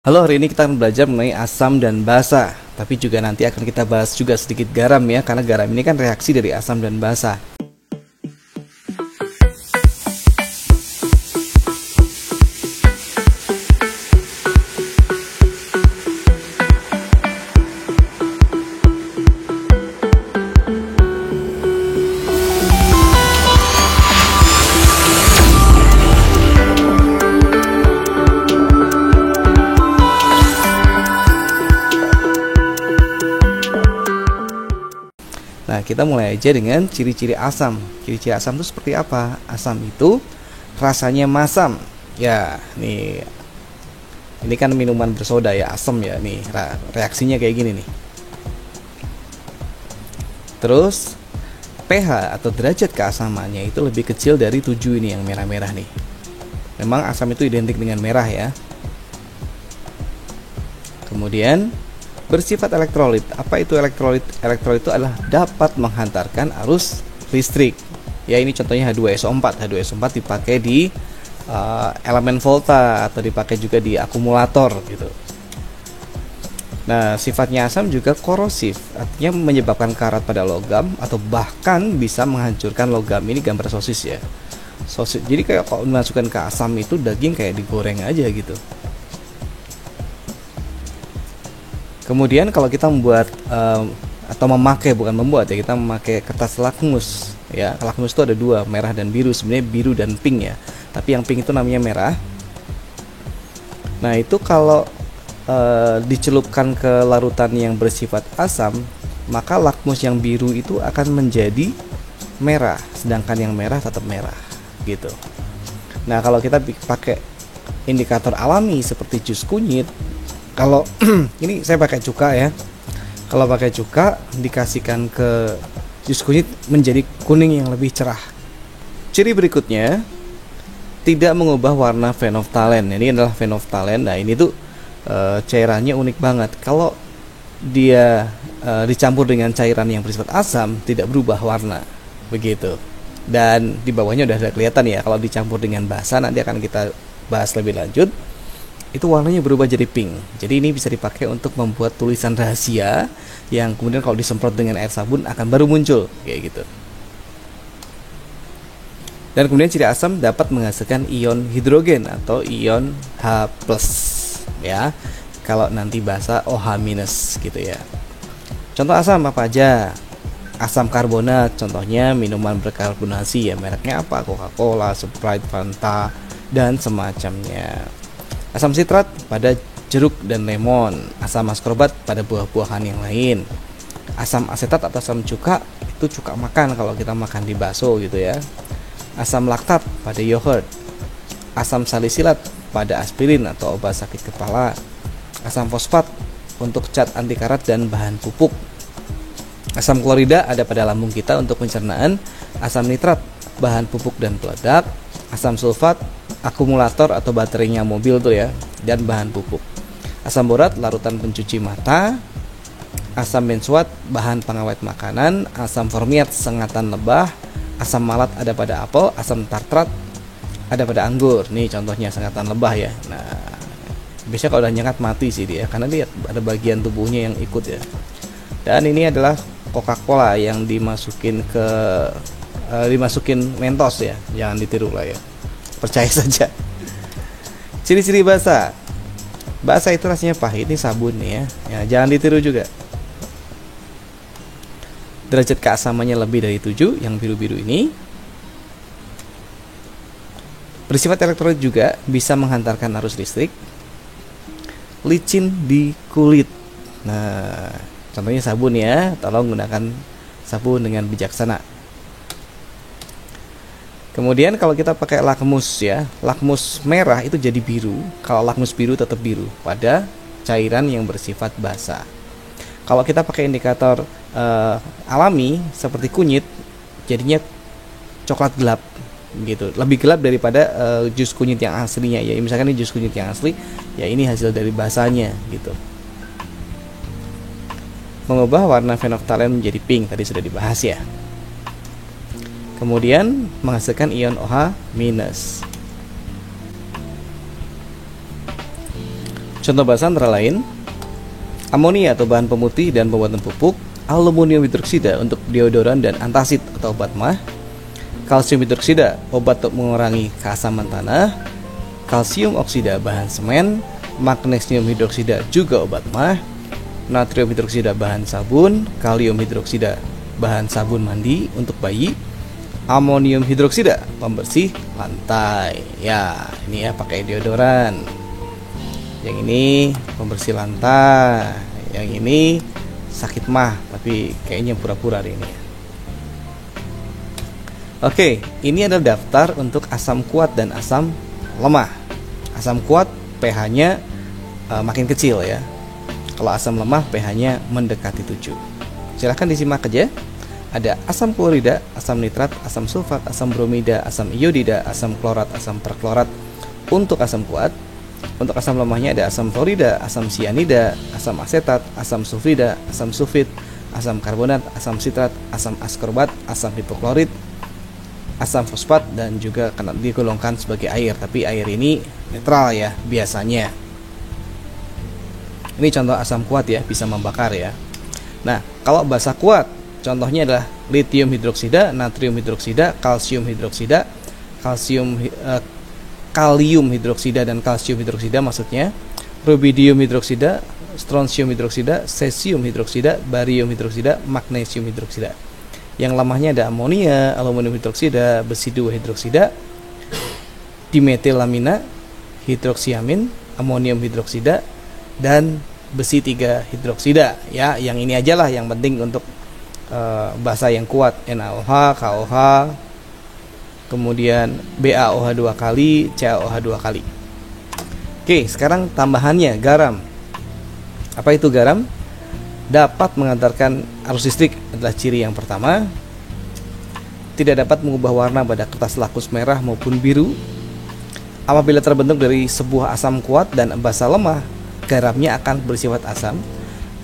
Halo, hari ini kita akan belajar mengenai asam dan basa. Tapi juga nanti akan kita bahas juga sedikit garam ya, karena garam ini kan reaksi dari asam dan basa. Nah, kita mulai aja dengan ciri-ciri asam. Ciri-ciri asam itu seperti apa? Asam itu rasanya masam. Ya, ini kan minuman bersoda ya, asam ya. Nih, reaksinya kayak gini nih. Terus pH atau derajat keasamannya itu lebih kecil dari 7 ini yang merah-merah nih. Memang asam itu identik dengan merah ya. Kemudian bersifat elektrolit. Apa itu elektrolit? Elektrolit itu adalah dapat menghantarkan arus listrik. Ya, ini contohnya H2SO4. H2SO4 dipakai di elemen volta atau dipakai juga di akumulator gitu. Nah, sifatnya asam juga korosif, artinya menyebabkan karat pada logam atau bahkan bisa menghancurkan logam. Ini gambar sosis ya. Sosis. Jadi kayak kalau dimasukkan ke asam itu daging kayak digoreng aja gitu. Kemudian kalau kita membuat atau memakai, bukan membuat ya, kita memakai kertas lakmus ya. Lakmus itu ada dua, merah dan biru. Sebenarnya biru dan pink ya, tapi yang pink itu namanya merah. Nah, itu kalau dicelupkan ke larutan yang bersifat asam, maka lakmus yang biru itu akan menjadi merah, sedangkan yang merah tetap merah gitu. Nah, kalau kita pakai indikator alami seperti jus kunyit, kalau ini saya pakai cuka ya. Kalau pakai cuka dikasihkan ke jus kunyit menjadi kuning yang lebih cerah. Ciri berikutnya, tidak mengubah warna fenoftalen. Ini adalah fenoftalen. Nah, ini tuh cairannya unik banget. Kalau dia dicampur dengan cairan yang bersifat asam, tidak berubah warna. Begitu. Dan di bawahnya udah ada kelihatan ya. Kalau dicampur dengan basa, nanti akan kita bahas lebih lanjut. Itu warnanya berubah jadi pink. Jadi ini bisa dipakai untuk membuat tulisan rahasia yang kemudian kalau disemprot dengan air sabun akan baru muncul kayak gitu. Dan kemudian ciri asam dapat menghasilkan ion hidrogen atau ion H+ ya. Kalau nanti basa OH- gitu ya. Contoh asam apa aja? Asam karbonat, contohnya minuman berkarbonasi ya, mereknya apa? Coca-Cola, Sprite, Fanta, dan semacamnya. Asam sitrat pada jeruk dan lemon. Asam askorbat pada buah-buahan yang lain. Asam asetat atau asam cuka itu cuka makan kalau kita makan di bakso gitu ya. Asam laktat pada yogurt. Asam salisilat pada aspirin atau obat sakit kepala. Asam fosfat untuk cat anti karat dan bahan pupuk. Asam klorida ada pada lambung kita untuk pencernaan. Asam nitrat bahan pupuk dan peledak. Asam sulfat akumulator atau baterainya mobil tuh ya, dan bahan pupuk. Asam borat larutan pencuci mata. Asam benzoat bahan pengawet makanan. Asam formiat sengatan lebah. Asam malat ada pada apel. Asam tartrat ada pada anggur. Nih contohnya sengatan lebah ya. Nah, biasanya kalau udah nyengat mati sih dia, karena dia ada bagian tubuhnya yang ikut ya. Dan ini adalah Coca-Cola yang dimasukin Mentos ya, jangan ditiru lah ya, percaya saja. Ciri-ciri basa. Basa itu rasanya pahit, ini sabun nih ya, jangan ditiru juga. Derajat keasamannya lebih dari 7, yang biru-biru ini. Bersifat elektrolit juga, bisa menghantarkan arus listrik. Licin di kulit. Nah, contohnya sabun ya, tolong gunakan sabun dengan bijaksana. Kemudian kalau kita pakai lakmus ya, lakmus merah itu jadi biru. Kalau lakmus biru tetap biru pada cairan yang bersifat basa. Kalau kita pakai indikator alami seperti kunyit, jadinya coklat gelap gitu, lebih gelap daripada jus kunyit yang aslinya ya. Misalkan ini jus kunyit yang asli, ya ini hasil dari basanya gitu. Mengubah warna fenoftalen menjadi pink, tadi sudah dibahas ya. Kemudian menghasilkan ion OH-. Contoh basa antara lain amonia atau bahan pemutih dan pembuatan pupuk, aluminium hidroksida untuk deodoran dan antasid atau obat mah, kalsium hidroksida obat untuk mengurangi keasaman tanah, kalsium oksida bahan semen, magnesium hidroksida juga obat mah, natrium hidroksida bahan sabun, kalium hidroksida bahan sabun mandi untuk bayi, amonium hidroksida pembersih lantai. Ya, ini ya pakai deodoran. Yang ini pembersih lantai. Yang ini sakit mah, tapi kayaknya pura-pura ini. Oke, ini adalah daftar untuk asam kuat dan asam lemah. Asam kuat pH-nya makin kecil ya. Kalau asam lemah pH-nya mendekati 7. Silahkan disimak aja. Ada asam klorida, asam nitrat, asam sulfat, asam bromida, asam iodida, asam klorat, asam perklorat untuk asam kuat. Untuk asam lemahnya ada asam fluorida, asam sianida, asam asetat, asam sulfida, asam sulfit, asam karbonat, asam sitrat, asam askorbat, asam hipoklorit, asam fosfat, dan juga kena digolongkan sebagai air, tapi air ini netral ya biasanya. Ini contoh asam kuat ya, bisa membakar ya. Nah, kalau basa kuat, contohnya adalah lithium hidroksida, natrium hidroksida, kalsium hidroksida, kalium hidroksida dan kalsium hidroksida maksudnya, rubidium hidroksida, strontium hidroksida, cesium hidroksida, barium hidroksida, magnesium hidroksida. Yang lemahnya ada amonia, aluminium hidroksida, besi 2 hidroksida, dimetilamina, hidroksiamin, amonium hidroksida, dan besi 3 hidroksida. Ya, yang ini aja lah yang penting untuk basa yang kuat, NaOH, KOH, kemudian BaOH 2 kali, CaOH 2 kali. Oke, sekarang tambahannya garam. Apa itu garam? Dapat mengantarkan arus listrik adalah ciri yang pertama. Tidak dapat mengubah warna pada kertas lakus merah maupun biru. Apabila terbentuk dari sebuah asam kuat dan basa lemah, garamnya akan bersifat asam.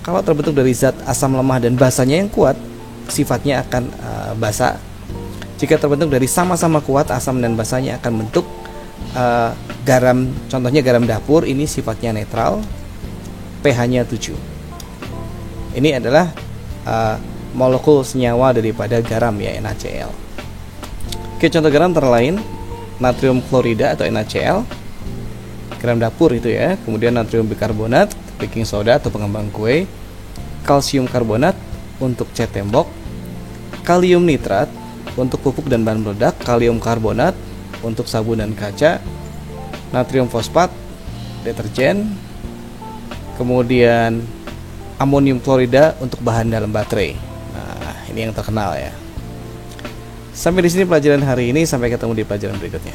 Kalau terbentuk dari zat asam lemah dan basanya yang kuat, sifatnya akan basa. Jika terbentuk dari sama-sama kuat asam dan basanya akan bentuk garam. Contohnya garam dapur, ini sifatnya netral, pH-nya 7. Ini adalah molekul senyawa daripada garam ya, NaCl. Oke, contoh garam antara lain natrium klorida atau NaCl, garam dapur itu ya, kemudian natrium bikarbonat, baking soda atau pengembang kue, kalsium karbonat untuk cat tembok, kalium nitrat untuk pupuk dan bahan meledak, kalium karbonat untuk sabun dan kaca, natrium fosfat deterjen, kemudian amonium klorida untuk bahan dalam baterai. Nah, ini yang terkenal ya. Sampai di sini pelajaran hari ini, sampai ketemu di pelajaran berikutnya.